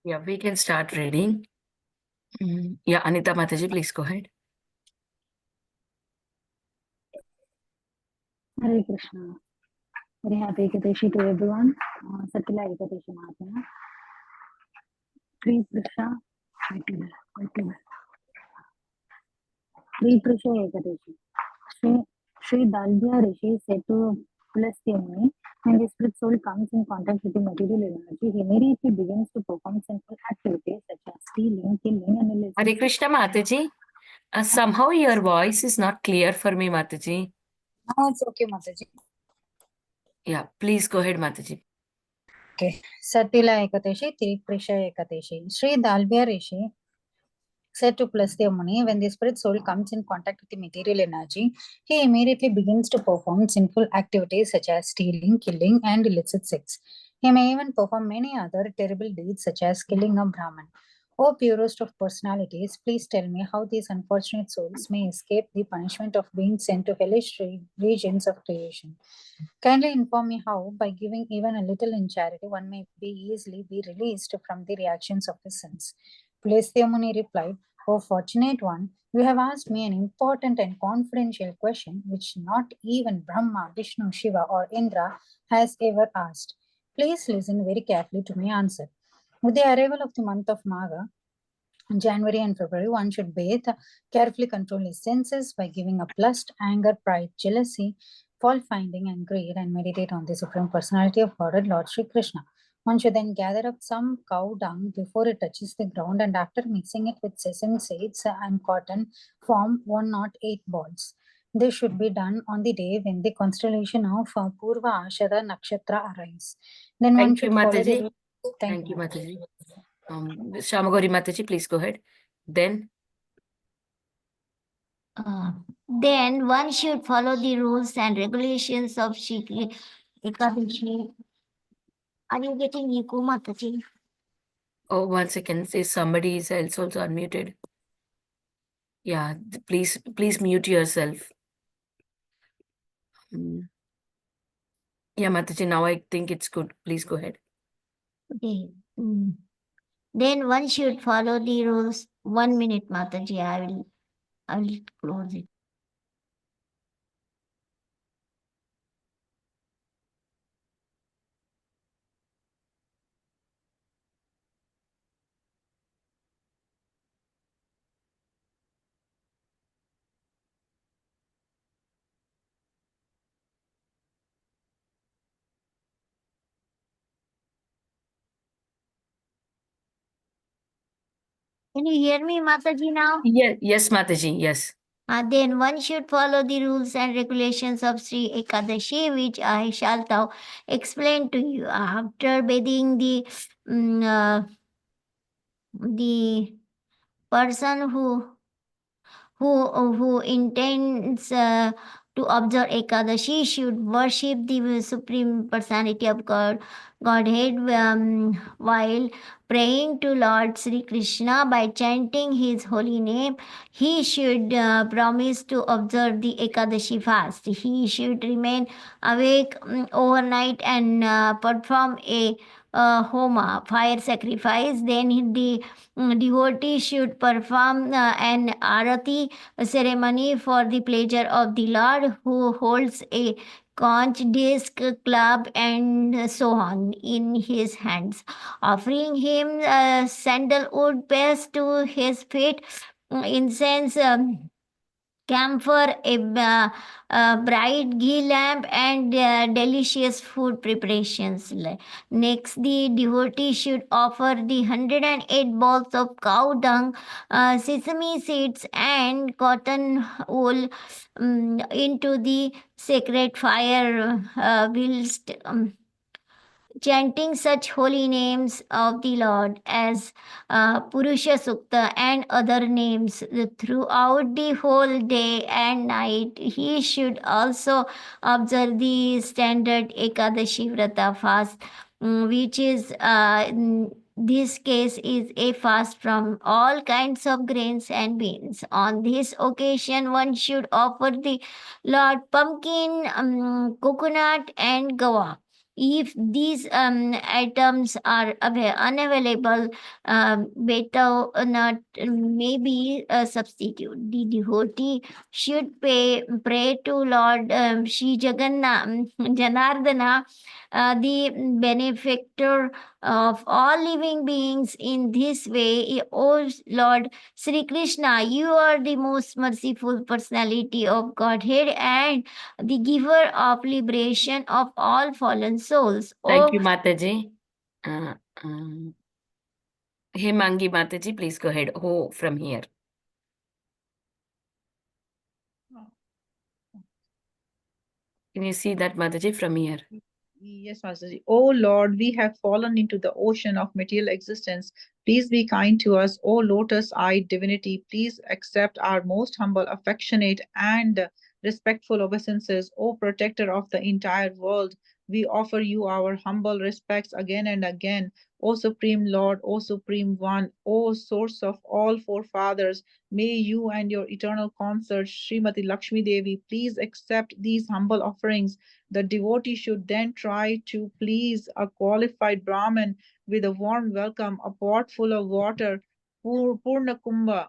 Yeah, we can start reading. Yeah, Anita Mataji, please go ahead. Hare Krishna. Very happy Ekadashi to everyone. Satila Ekadashi Mahatma. Sri Prisha. Sri Prisha Ekadashi. Sri Dalbya Rishi said to Pulastya Muni, when the spirit soul comes in contact with the material energy, he immediately begins to perform simple activities such as stealing, killing, and illicit. Hare Krishna Mataji. Somehow your voice is not clear for me, Mataji. Oh, it's okay, Mataji. Yeah, please go ahead, Mataji. Okay. Satila Ekadashi, Sri Prisha Ekadashi. Sri Dalbya Rishi said to Pulastya Muni, when the spirit soul comes in contact with the material energy, he immediately begins to perform sinful activities such as stealing, killing, and illicit sex. He may even perform many other terrible deeds such as killing a Brahman. O purest of personalities, please tell me how these unfortunate souls may escape the punishment of being sent to hellish regions of creation. Kindly inform me how, by giving even a little in charity, one may easily be released from the reactions of his sins. Pulastya Muni replied, O fortunate one, you have asked me an important and confidential question which not even Brahma, Vishnu, Shiva, or Indra has ever asked. Please listen very carefully to my answer. With the arrival of the month of Magha, in January and February, one should bathe, carefully control his senses by giving up lust, anger, pride, jealousy, fault finding, and greed, and meditate on the Supreme Personality of Godhead, Lord Sri Krishna. One should then gather up some cow dung before it touches the ground, and after mixing it with sesame seeds and cotton, form 108 balls. This should be done on the day when the constellation of Purva Ashada Nakshatra arrives. Then one Thank you, should follow Mataji. the. Thank you, Mataji. Shamagori Mataji, please go ahead. Then one should follow the rules and regulations of Shri Ekadashi. Are you getting echo, Mataji? Oh, 1 second. Is somebody else also unmuted? Yeah, please mute yourself. Yeah, Mataji, now I think it's good. Please go ahead. Okay. Then one should follow the rules. 1 minute, Mataji. I will close it. Can you hear me, Mataji, now? Yes, Mataji, yes. Then one should follow the rules and regulations of Sri Ekadashi, which I shall now explain to you. After bathing the person who intends to observe Ekadashi should worship the Supreme Personality of Godhead while praying to Lord Sri Krishna by chanting his holy name. He should promise to observe the Ekadashi fast. He should remain awake overnight and perform a homa, fire sacrifice. Then the devotee should perform an arati ceremony for the pleasure of the Lord, who holds a conch, disc, club, and so on in his hands, offering him sandalwood paste to his feet, incense, camphor, a bright ghee lamp, and delicious food preparations. Next, the devotee should offer the 108 balls of cow dung, sesame seeds, and cotton wool into the sacred fire, whilst chanting such holy names of the Lord as Purusha Sukta and other names throughout the whole day and night. He should also observe the standard Ekadashi Vrata fast, which is this case is a fast from all kinds of grains and beans. On this occasion, one should offer the Lord pumpkin, coconut, and gawa. If these items are unavailable, better not maybe a substitute. The devotee should pray to Lord Sri Janardana, the benefactor of all living beings. In this way, O Lord Sri Krishna, you are the most merciful personality of Godhead and the giver of liberation of all fallen souls. Thank Oh, you, Mataji. Hemangi Mataji, please go ahead. Ho from here. Can you see that, Mataji, from here? Yes, Masterji. Oh Lord, we have fallen into the ocean of material existence. Please be kind to us. O lotus-eyed divinity, please accept our most humble, affectionate, and respectful obeisances. O protector of the entire world, we offer you our humble respects again and again. O Supreme Lord, O Supreme One, O source of all forefathers, may you and your eternal consort, Srimati Lakshmi Devi, please accept these humble offerings. The devotee should then try to please a qualified Brahmin with a warm welcome, a pot full of water, Purna Kumbha,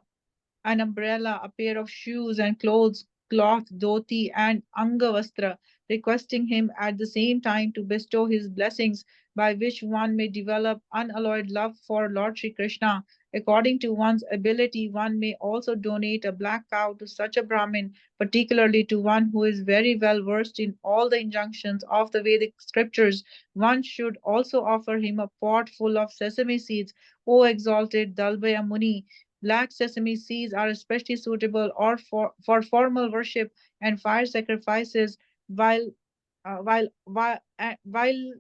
an umbrella, a pair of shoes and clothes, cloth, dhoti, and angavastra, requesting him at the same time to bestow his blessings by which one may develop unalloyed love for Lord Sri Krishna. According to one's ability, one may also donate a black cow to such a Brahmin, particularly to one who is very well versed in all the injunctions of the Vedic scriptures. One should also offer him a pot full of sesame seeds. O exalted Dalbaya Muni, black sesame seeds are especially suitable for formal worship and fire sacrifices, while uh, while while uh, while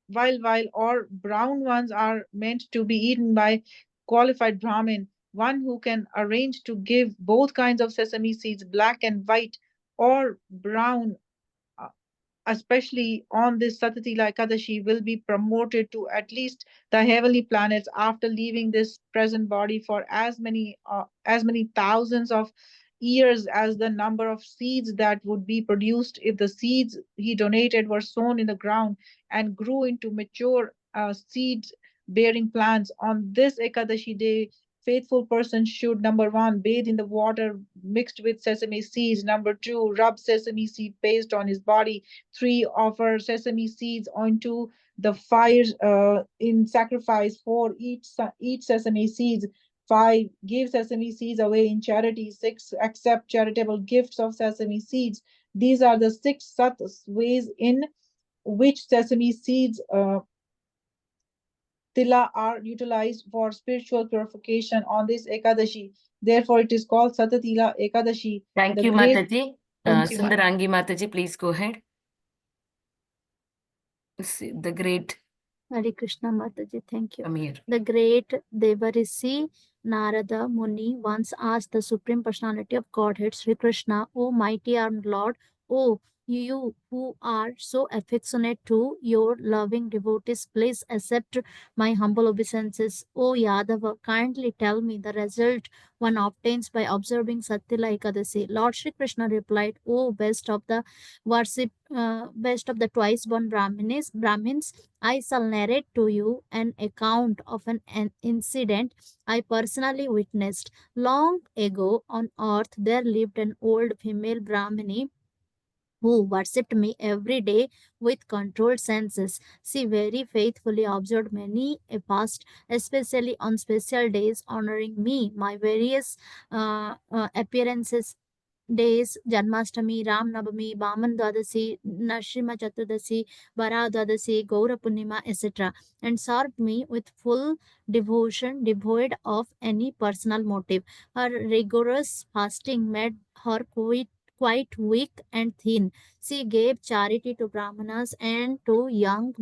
while or brown ones are meant to be eaten by qualified Brahmin, one who can arrange to give both kinds of sesame seeds, black and white or brown, uh, especially on this Satatila Ekadashi, will be promoted to at least the heavenly planets after leaving this present body for as many thousands of years as the number of seeds that would be produced if the seeds he donated were sown in the ground and grew into mature seed bearing plants. On this Ekadashi day, faithful person should, number one, bathe in the water mixed with sesame seeds. Number two, rub sesame seed paste on his body. Three, offer sesame seeds onto the fire in sacrifice for each sesame seeds. Five, give sesame seeds away in charity. Six, accept charitable gifts of sesame seeds. These are the six ways in which sesame seeds tila are utilized for spiritual purification on this Ekadashi. Therefore, it is called Satatila Ekadashi. Thank The you, great. Mataji. Thank you. Sundarangi Mataji, please go ahead. The great Hare Krishna Mataji, thank you. from here. The great Devarishi Narada Muni once asked the Supreme Personality of Godhead, Sri Krishna, O mighty armed Lord, O you who are so affectionate to your loving devotees, please accept my humble obeisances. O Yadava, kindly tell me the result one obtains by observing Satyala Ekadasi. Lord Sri Krishna replied, O best of the best of the twice born Brahmins, I shall narrate to you an account of an incident I personally witnessed. Long ago on earth, there lived an old female Brahmini who worshipped me every day with controlled senses. She very faithfully observed many a fast, especially on special days, honoring me, my various appearances days, Janmashtami, Ram Navami, Baman Dwadasi, Nrsimha Chaturdasi, Bara Dwadasi, Gaura Purnima, etc., and served me with full devotion, devoid of any personal motive. Her rigorous fasting made her quite weak and thin. She gave charity to Brahmanas and to young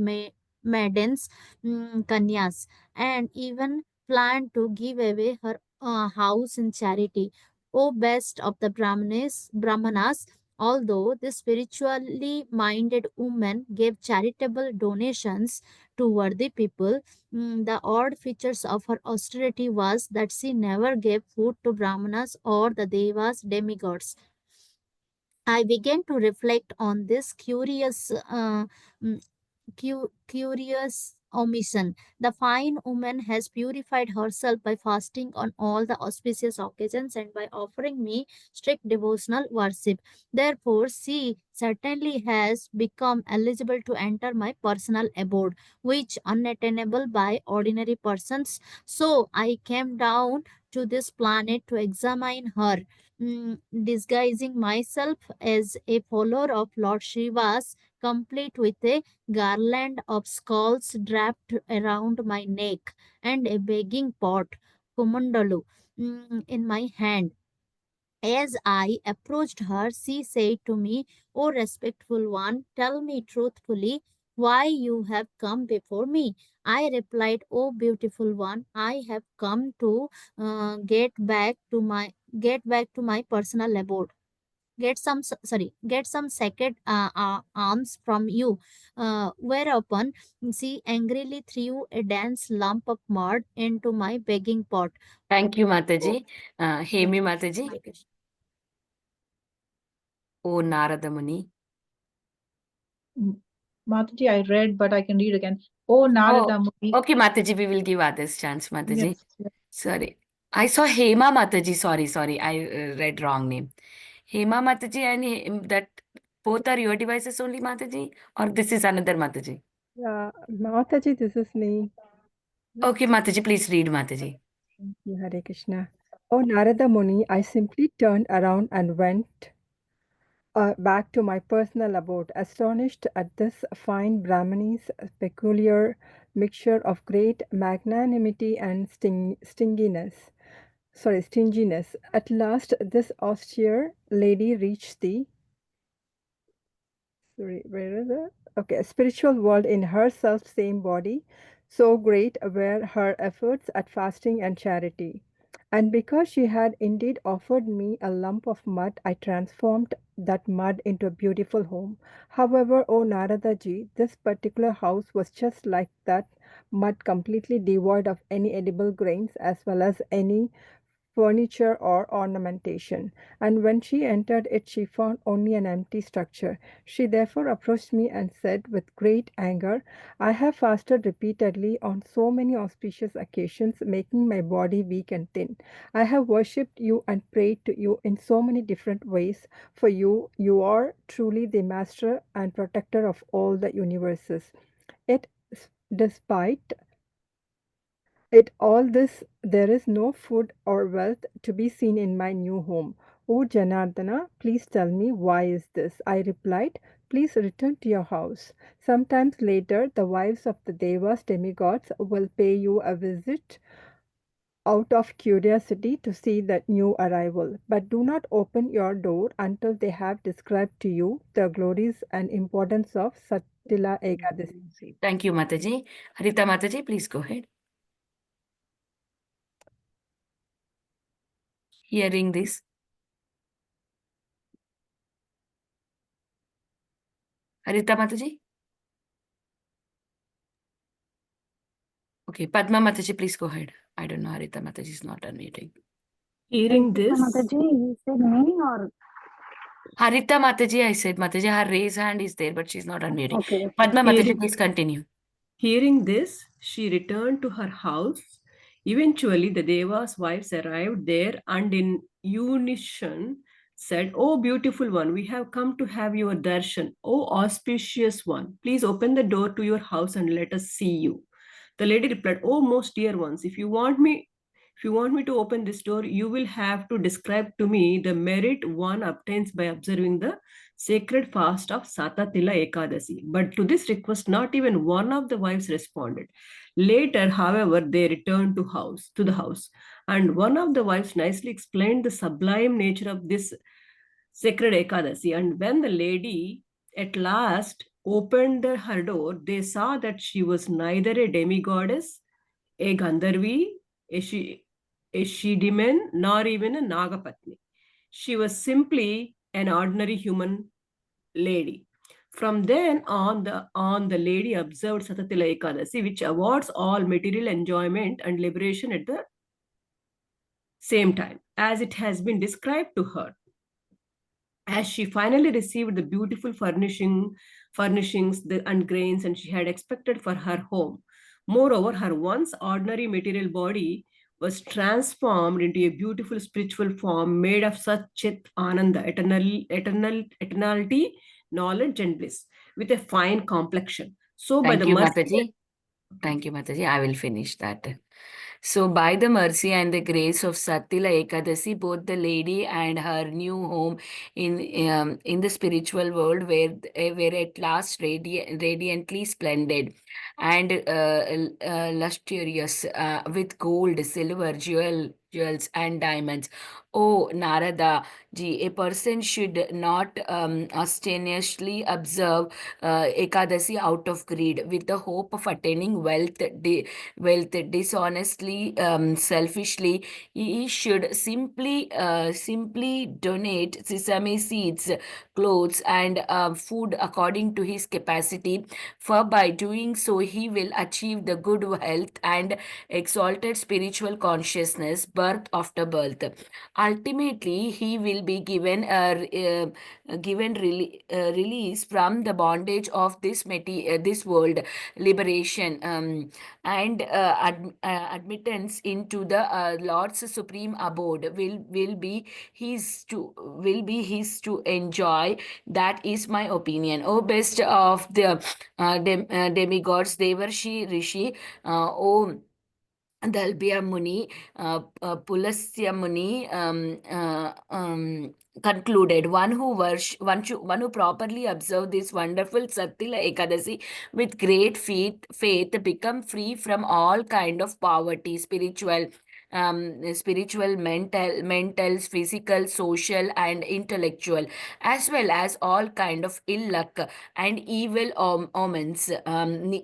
maidens, kanyas, and even planned to give away her house in charity. O best of the Brahmanas, although the spiritually minded woman gave charitable donations to worthy people, the odd features of her austerity was that she never gave food to Brahmanas or the Devas demigods. I began to reflect on this mm, curious omission. The fine woman has purified herself by fasting on all the auspicious occasions and by offering me strict devotional worship. Therefore, she certainly has become eligible to enter my personal abode, which unattainable by ordinary persons. So I came down to this planet to examine her, disguising myself as a follower of Lord Shiva's, complete with a garland of skulls draped around my neck and a begging pot, kumandalu, in my hand. As I approached her, she said to me, "O respectful one, tell me truthfully why you have come before me." I replied, "O beautiful one, I have come to get back to my personal abode. Get some sacred alms from you." Whereupon she angrily threw a dense lump of mud into my begging pot. Thank you, Mataji. Hemi Mataji. O Narada Muni. Mataji, I read, but I can read again. Oh, Narada Muni. Okay, Mataji, we will give others chance, Mataji. Yes, yes. Sorry. I saw Hema Mataji. Sorry. I read wrong name. Hema Mataji and that both are your devices only, Mataji? Or this is another Mataji? Yeah, Mataji, this is me. Okay, Mataji, please read, Mataji. Thank you, Hare Krishna. Oh, Narada Muni, I simply turned around and went back to my personal abode, astonished at this fine Brahmani's peculiar mixture of great magnanimity and stinginess. At last, this austere lady reached the spiritual world in her self same body. So great were her efforts at fasting and charity. And because she had indeed offered me a lump of mud, I transformed that mud into a beautiful home. However, O Narada ji, this particular house was just like that mud, completely devoid of any edible grains as well as any furniture or ornamentation, and when she entered it she found only an empty structure. She therefore approached me and said with great anger, "I have fasted repeatedly on so many auspicious occasions, making my body weak and thin. I have worshipped you and prayed to you in so many different ways. For you are truly the master and protector of all the universes. Yet, despite all this, there is no food or wealth to be seen in my new home. O Janardana, please tell me why is this?" I replied, "Please return to your house. Sometimes later, the wives of the Devas, demigods, will pay you a visit out of curiosity to see the new arrival. But do not open your door until they have described to you the glories and importance of Satila Ekadasi." Thank you, Mataji. Harita Mataji, please go ahead. Hearing this. Harita Mataji? Okay, Padma Mataji, please go ahead. I don't know, Harita Mataji is not unmuting. Hearing this, Mataji, you said me or? Harita Mataji, I said, Mataji, her raised hand is there, but she's not unmuting. Okay. Padma Mataji, Hearing- please continue. hearing this, she returned to her house. Eventually, the Deva's wives arrived there and in unison said, "Oh, beautiful one, we have come to have your darshan. Oh, auspicious one, please open the door to your house and let us see you." The lady replied, "Oh, most dear ones, if you want me to open this door, you will have to describe to me the merit one obtains by observing the sacred fast of Satatila Ekadasi." But to this request, not even one of the wives responded. Later, however, they returned to the house, and one of the wives nicely explained the sublime nature of this sacred Ekadasi. And when the lady at last opened her door, they saw that she was neither a demigoddess, a Gandharvi, a Shidiman, nor even a Nagapatni. She was simply an ordinary human lady. From then on, the lady observed Satatila Ekadasi, which awards all material enjoyment and liberation at the same time, as it has been described to her. as she finally received the beautiful furnishings and grains and she had expected for her home. Moreover, her once ordinary material body was transformed into a beautiful spiritual form made of Satchit Ananda, eternality, knowledge, and bliss, with a fine complexion. So, by Thank the you, mercy Mataji. Thank you, Mataji. I will finish that. So, by the mercy and the grace of Satila Ekadasi, both the lady and her new home in the spiritual world were at last radiantly splendid and lustrous with gold, silver, jewels, and diamonds. Oh, Narada ji, a person should not ostentatiously observe Ekadasi out of greed with the hope of attaining wealth dishonestly, selfishly. He should simply donate sesame seeds, clothes, and food according to his capacity, for by doing so he will achieve the good health and exalted spiritual consciousness birth after birth. Ultimately he will be given release from the bondage of this world, liberation, and admittance into the Lord's supreme abode will be his to enjoy. That is my opinion. O best of the demigods, Devarshi Rishi, O Dalbya Muni, Pulasya Muni concluded, one who properly observed this wonderful Satila Ekadasi with great faith become free from all kind of poverty, spiritual, mental, physical, social, and intellectual, as well as all kind of ill luck and evil omens.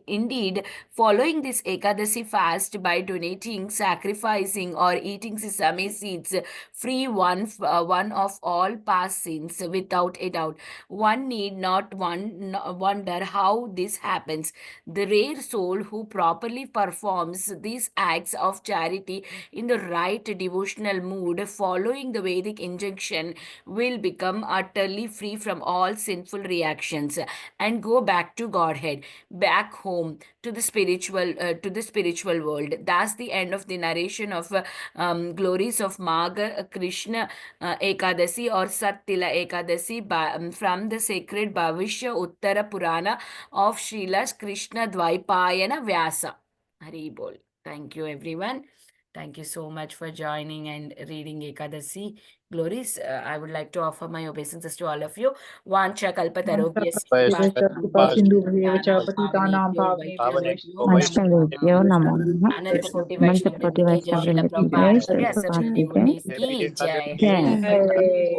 Indeed, following this Ekadasi fast by donating, sacrificing, or eating sesame seeds, free one of all past sins without a doubt. One need not wonder how this happens. The rare soul who properly performs these acts of charity in the right devotional mood, following the Vedic injunction, will become utterly free from all sinful reactions and go back to Godhead, back home to the spiritual world. That's the end of the narration of glories of Magha Krishna Ekadasi or Sattila Ekadasi from the sacred Bhavishya Uttara Purana of Srila Krishna Dvaipayana Vyasa. Hari Bol. Thank you, everyone. Thank you so much for joining and reading Ekadasi glories. I would like to offer my obeisances to all of you. Vancha kalpatarobhyasya Kripa Sindhu Bhavevacha Patitanam Bhavnebhyo Namaskar Namo Ananta Koti Mantra Vaishnava Koti Vrinda Jai Srila Vaishnava Prabhupada Vrinda Ki Jai Asam Prabhupada Shri Ki Jai. Munis Ki Jai. Jai.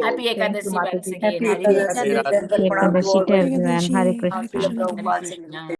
Happy Thank you, Ekadasi once Mataji. again. Happy Hari Krishna. Ekadasi. Ekadasi to everyone. Hare Hare Krishna. Krishna.